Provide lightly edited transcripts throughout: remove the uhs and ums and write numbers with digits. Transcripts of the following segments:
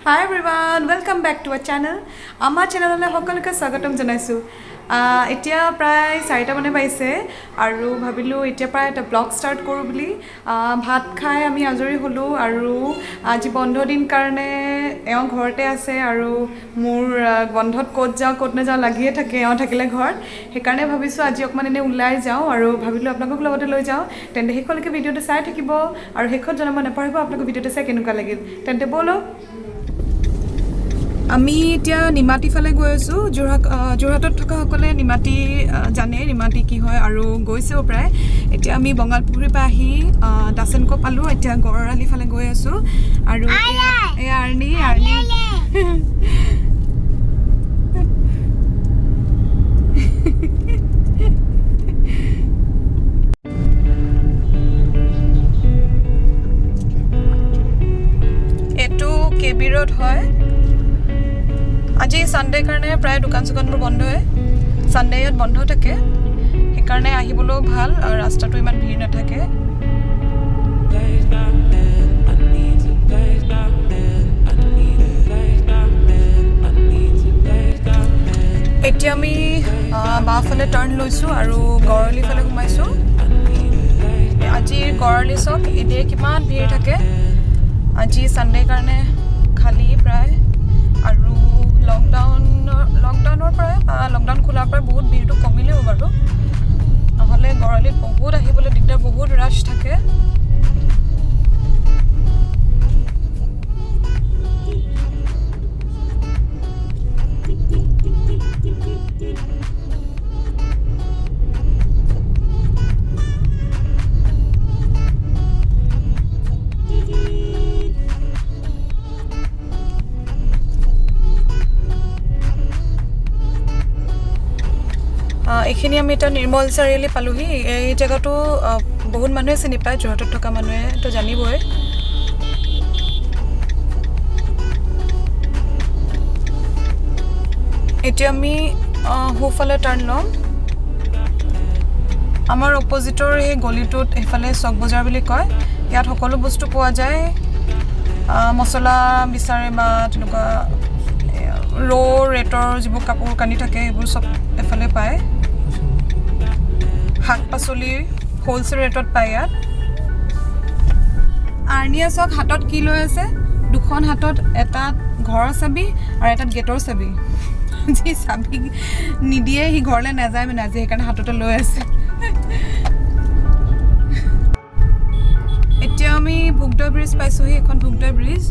Hi everyone, welcome back to our channel. Our channel le hokalke swagatam janaisu. Etia pray 4ta mane paise aru bhabilu etia pray eta vlog start koru boli bhat khai ami ajori holu aru aji bondho din karone eo ghorte ase aru mur bondhot kot jao kot na jao lagiye thake eo thakile ghor hekarne bhabisu aji okman ene ulai jao aru bhabilu apnakok logote loi jao tente hekolke video te sai thakibo aru hekhot jana mane paribo apnakok video te sai kenuka lagil tente bolo আমি এতিয়া নিমাটি ফালে গৈ আছো জোৰহাটত থকা সকলে নিমাটি জানে নিমাটি কি হয় আৰু গৈছেও প্ৰায় এতিয়া আমি বঙালপুৰি পা আহি দাসনকো পালো এতিয়া গড়ৰালি ফালে গৈ আছো আৰু এই আৰ্নি এটো কেবি ৰোড হয় আজি সানডে কাৰণে প্ৰায় দোকান সুকানবোৰ বন্ধ হয় সানডে ইয়াত বন্ধ থাকে সেইকাৰণে আহিবলো ভাল আৰু ৰাস্তাটো ইমান ভিৰ নাথাকে এতিয়া আমি বাফালে টাৰ্ণ লৈছো আৰু গড়লি ফালে ঘুমাইছো আজি গড়লি চক এতে কিমান ভিৰ থাকে আজি সানডে কাৰণে খালি প্ৰায় আৰু লকডাউনৰ পৰা লকডাউন খোলাৰ পৰা বহুত ভিৰটো কমিলেও বাৰু নহলে গড়লিত বহুত আহিবলৈ দিগদাৰ বহুত ৰাশ থাকে এখিনি আমি এটা নিৰ্মল চাৰিআলি পালোহি এই জায়গাটো বহুত মানুহে চিনি পায় জোৰহাটত থকা মানুহে তো জানিবই এতিয়া আমি হুফালে টাৰ্ণ লম আমাৰ অপজিটৰ এই গলিটোত এফালে চক বজাৰ বুলি কয় ইয়াত সকলো বস্তু পোৱা যায় মছলা বিচাৰে বা তেনেকুৱা ৰো ৰেটৰ যিবোৰ কাপোৰ কানি থাকে এইবোৰ সব এফালে পায় শাক পাচলি হোলসেল ৰেটত পায় ইয়াত আৰ্নিয়া চক হাতত কি লৈ আছে দুখন হাতত এটা ঘৰৰ চাবি আৰু এটা গেটৰ চাবি যি চাবি নিদিয়ে হি ঘৰলে নাযায় মানে আজি সেইকাৰণে হাততে লৈ আছে এতিয়া আমি ভুগদৈ ব্ৰিজ পাইছোহি এখন ভুগদৈ ব্ৰিজ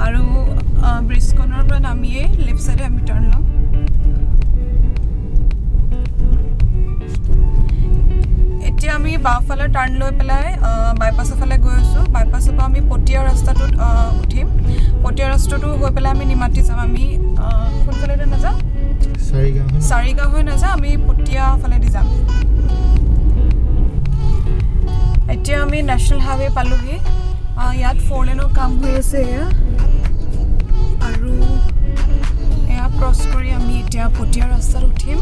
আৰু ব্ৰিজখনৰ পৰা নামিয়ে লেফট সাইডে আমি টাৰ্ণ লম এতিয়া আমি বাওফালে টাৰ্ণ লৈ পেলাই বাইপাছৰ ফালে গৈ আছো বাইপাছৰ পৰা আমি পটিয়া ৰাস্তাটোত উঠিম পটিয়া ৰাস্তাটো হৈ পেলাই আমি নিমাটি যাম আমি কোনফালে নাযাম চাৰিগাঁও হৈ নাযাম আমি পটিয়া ফালে দি যাম এতিয়া আমি নেশ্যনেল হাইৱে পালোহি ইয়াত 4 লেনৰ কাম হৈ আছে আৰু এয়া ক্ৰছ কৰি আমি এতিয়া পটিয়া ৰাস্তাত উঠিম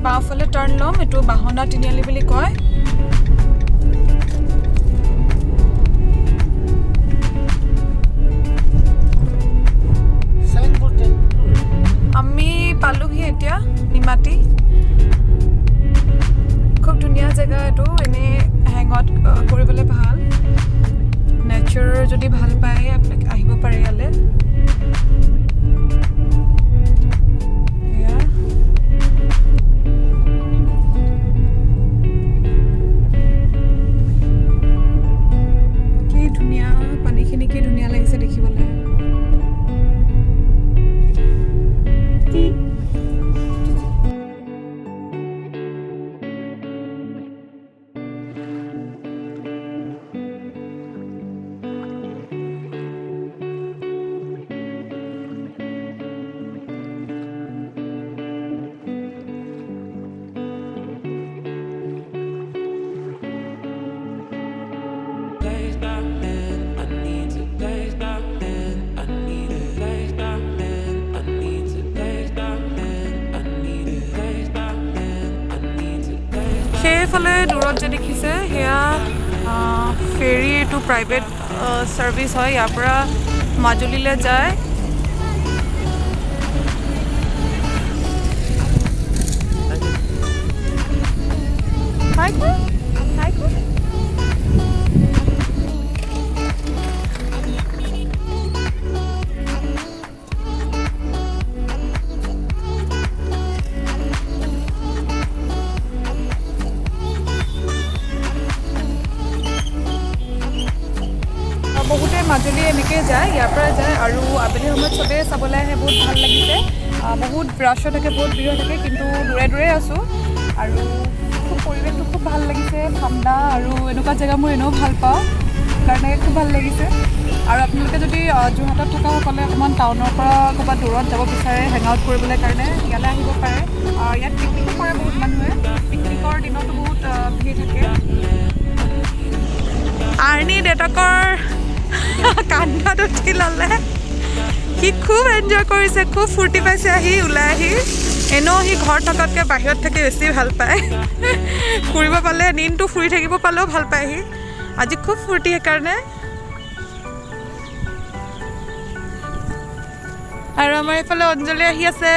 বাওফালে টাৰ্ণ লম এটো বাহনা তিনিআলি বুলি কয় আমি পালোহি এতিয়া নিমাতী খুব ধুনীয়া জেগা এইটো এনে হেঙত কৰিবলৈ ভাল নেচাৰ যদি ভাল পায় আপোনালোকে আহিব পাৰে ইয়ালে কি ধুনীয়া পানীখিনি কি ধুনীয়া লাগিছে দেখিবলৈ সেইফালে দূৰত যে দেখিছে সেয়া ফেৰী এইটো প্ৰাইভেট ছাৰ্ভিচ হয় ইয়াৰ পৰা মাজুলীলৈ যায় বহুতে মাজুলী এনেকৈ যায় ইয়াৰ পৰা যায় আৰু আবেলি সময়ত চবেই চাবলৈ আহে বহুত ভাল লাগিছে বহুত ৰাছ থাকে বহুত ভিৰ থাকে কিন্তু দূৰে দূৰে আছোঁ আৰু খুব পৰিৱেশটো খুব ভাল লাগিছে ঠাণ্ডা আৰু এনেকুৱা জেগা মই এনেও ভাল পাওঁ কাৰণে খুব ভাল লাগিছে আৰু আপোনালোকে যদি যোৰহাটত থকাসকলে অকণমান টাউনৰ পৰা ক'ৰবাত দূৰত যাব বিচাৰে হেং আউট কৰিবলৈ কাৰণে ইয়ালৈ আহিব পাৰে ইয়াত পিকনিকো কৰে বহুত মানুহে পিকনিকৰ দিনতো বহুত ভিৰ থাকে আৰ্ণি দেউতাকৰ কান্ধত উঠি ল'লে সি খুব এনজয় কৰিছে খুব ফূৰ্তি পাইছে আহি ওলাই আহি এনেও সি ঘৰত থকাতকৈ বাহিৰত থাকি বেছি ভাল পায় ফুৰিব পালে দিনটো ফুৰি থাকিব পালেও ভাল পায় সি আজি খুব ফূৰ্তি সেইকাৰণে আৰু আমাৰ এইফালে অঞ্জলি আহি আছে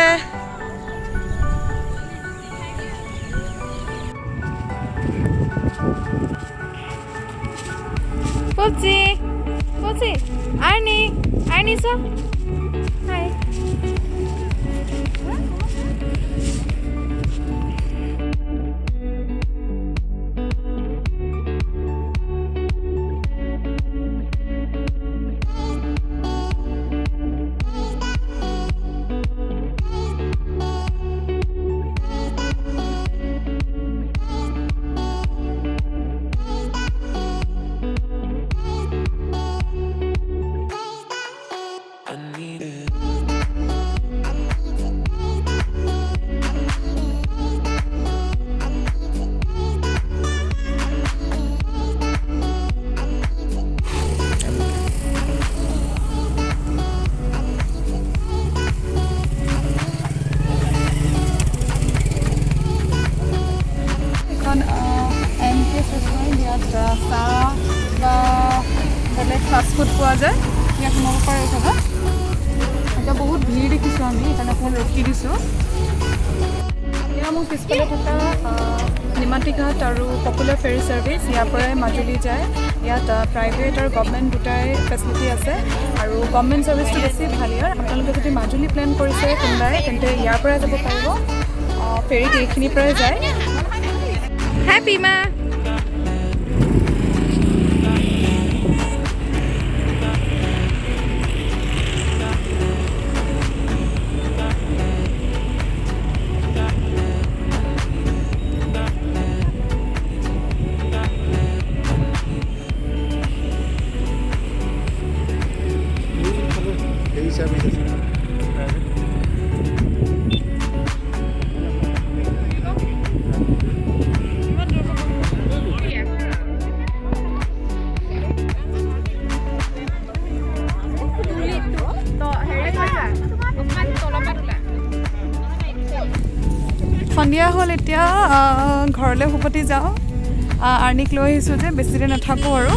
Pupsi, Pupsi, Arnie, so, hi. Fast food পোৱা যায় ইয়াত সোমাব পাৰে চাবা এতিয়া বহুত ভিৰ দেখিছোঁ আমি সেইকাৰণে অকণমান ৰখি দিছোঁ এয়া মোৰ পিছফালে থকা নিমাতী ঘাট আৰু পপুলাৰ ফেৰী ছাৰ্ভিচ ইয়াৰ পৰাই মাজুলী যায় ইয়াত প্ৰাইভেট আৰু গভৰ্ণমেণ্ট দুটাই ফেচিলিটি আছে আৰু গভৰ্ণমেণ্ট ছাৰ্ভিচটো বেছি ভাল ইয়াৰ আপোনালোকে যদি মাজুলী প্লেন কৰিছে কোনোবাই তেন্তে ইয়াৰ পৰাই যাব পাৰিব ফেৰীত এইখিনিৰ পৰাই যায় হেপী মা সন্ধিয়া হ'ল এতিয়া ঘৰলৈ উভতি যাওঁ আৰ্ণিক লৈ আহিছোঁ যে বেছি দেৰি নাথাকোঁ আৰু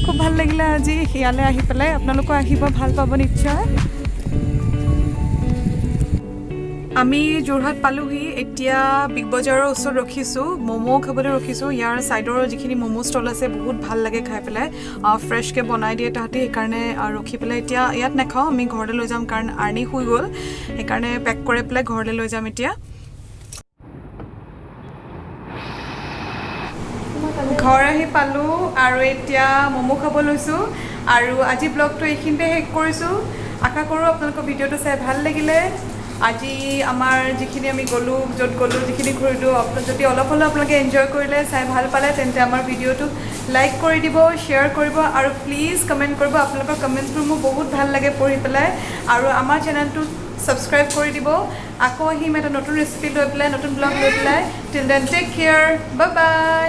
খুব ভাল লাগিলে আজি ইয়ালৈ আহি পেলাই আপোনালোকো আহিব ভাল পাব নিশ্চয় আমি যোৰহাট পালোহি এতিয়া বিগ বজাৰৰ ওচৰত ৰখিছোঁ ম'ম' খাবলৈ ৰখিছোঁ ইয়াৰ ছাইডৰ যিখিনি ম'ম' ষ্টল আছে বহুত ভাল লাগে খাই পেলাই ফ্ৰেছকৈ বনাই দিয়ে তাহাঁতি সেইকাৰণে ৰখি পেলাই এতিয়া ইয়াত নাখাওঁ আমি ঘৰলৈ লৈ যাম কাৰণ আৰ্নি শুই গ'ল সেইকাৰণে পেক কৰি পেলাই ঘৰলৈ লৈ যাম এতিয়া ঘৰ আহি পালোঁ আৰু এতিয়া ম'ম' খাব লৈছোঁ আৰু আজি ব্লগটো এইখিনিতে শেষ কৰিছোঁ আশা কৰোঁ আপোনালোকৰ ভিডিঅ'টো চাই ভাল লাগিলে আজি আমাৰ যিখিনি আমি গ'লোঁ য'ত গ'লোঁ যিখিনি ঘূৰিলোঁ যদি অলপ হ'লেও আপোনালোকে এনজয় কৰিলে চাই ভাল পালে তেন্তে আমাৰ ভিডিঅ'টো লাইক কৰি দিব শ্বেয়াৰ কৰিব আৰু প্লিজ কমেণ্ট কৰিব আপোনালোকৰ কমেণ্টছবোৰ মোৰ বহুত ভাল লাগে পঢ়ি পেলাই আৰু আমাৰ চেনেলটো ছাবস্ক্ৰাইব কৰি দিব আকৌ আহিম এটা নতুন ৰেচিপি লৈ পেলাই নতুন ব্লগ লৈ পেলাই till then take care bye বাই